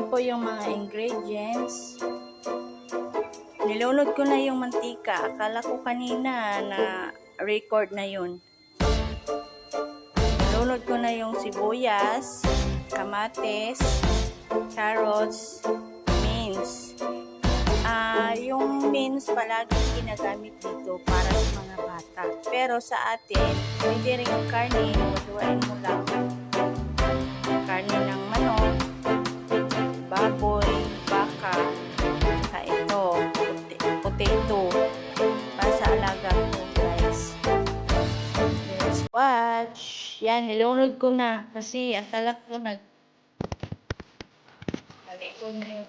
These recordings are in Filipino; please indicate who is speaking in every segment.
Speaker 1: po yung mga ingredients. Nilunod ko na yung mantika. Akala ko kanina na record na yun. Nilunod ko na yung sibuyas, kamatis, carrots, mince. Yung mince palagi ginagamit dito para sa mga bata. Pero sa atin, pwede rin yung karne, lutuin mo lang. Karne ng manok, baboy, baka, ito, potato, para sa alaga ko, guys. Let's watch. Yan, nilunod ko na kasi akala ko nag-record na yun.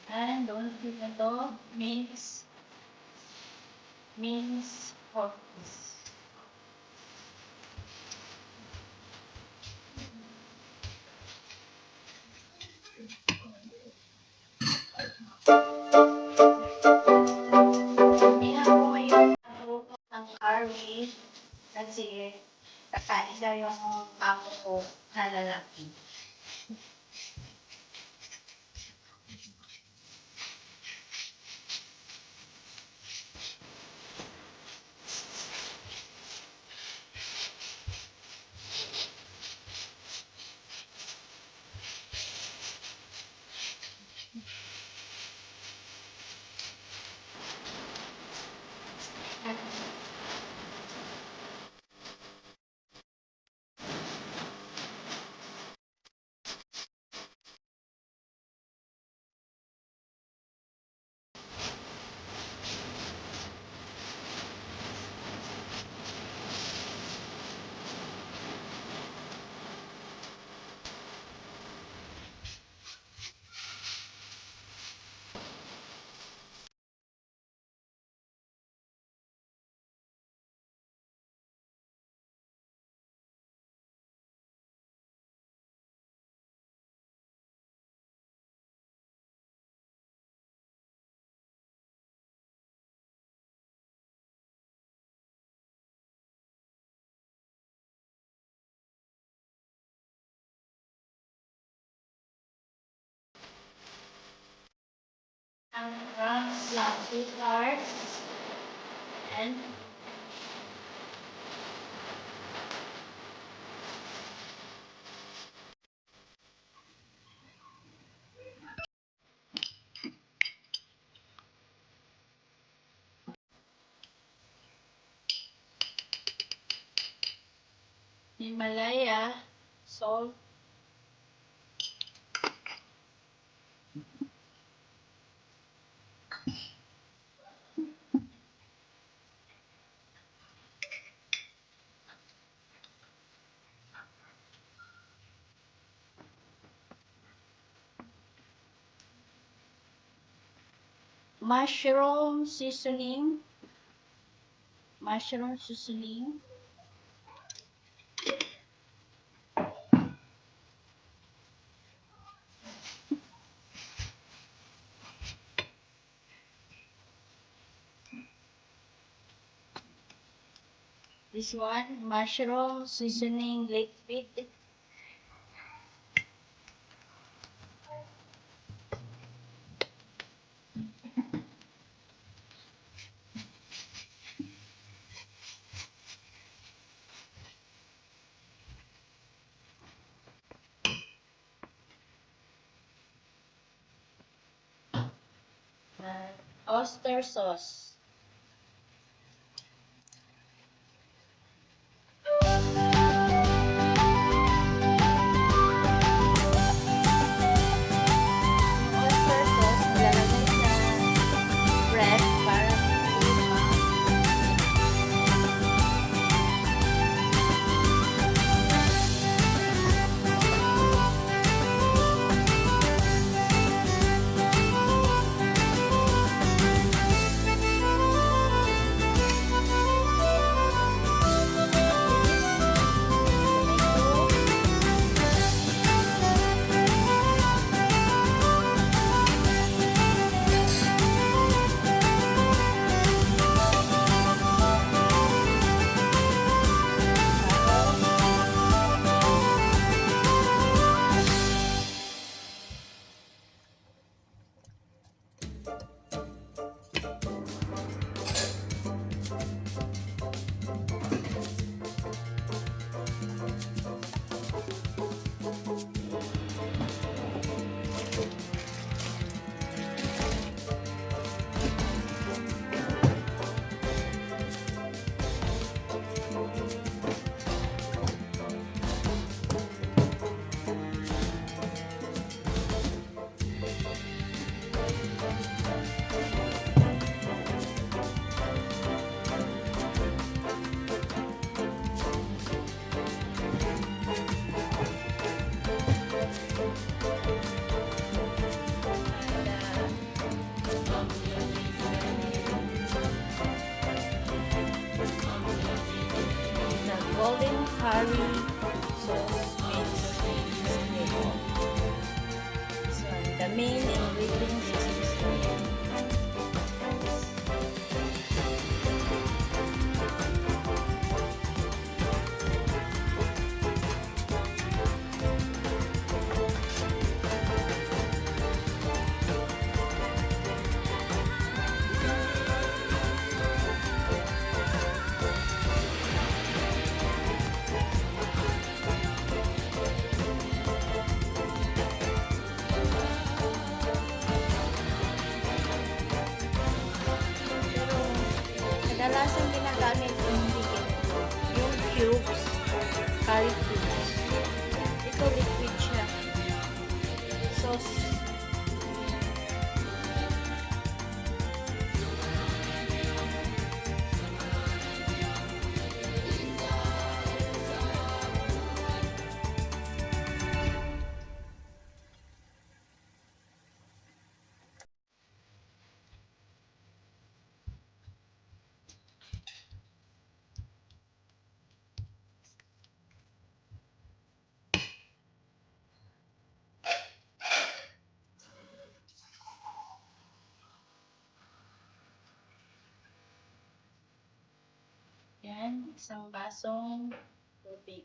Speaker 1: And don't forget to mince pork piece. Iyan ko ngayon ng curry kasi kakain daw yung ako ko na lalaki. Ang black pepper and Himalaya salt. Mushroom seasoning. This one, mushroom seasoning liquid. Oyster sauce. Oyster sauce, nilalagay sa bread para hindi golden curry sauce mixed with lemon. So, the main ingredients is this one. Pero, kadalasan ginagamit ko hindi ganito. Yung cubes, curry cubes. Ito liquid siya. Sauce. Yan, isang basong tubig.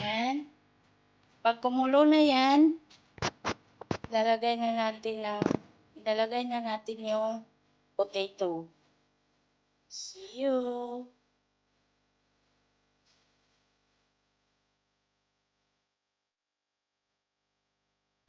Speaker 1: Yan. Pag kumulo na yan, ilalagay na natin yung potato. See you!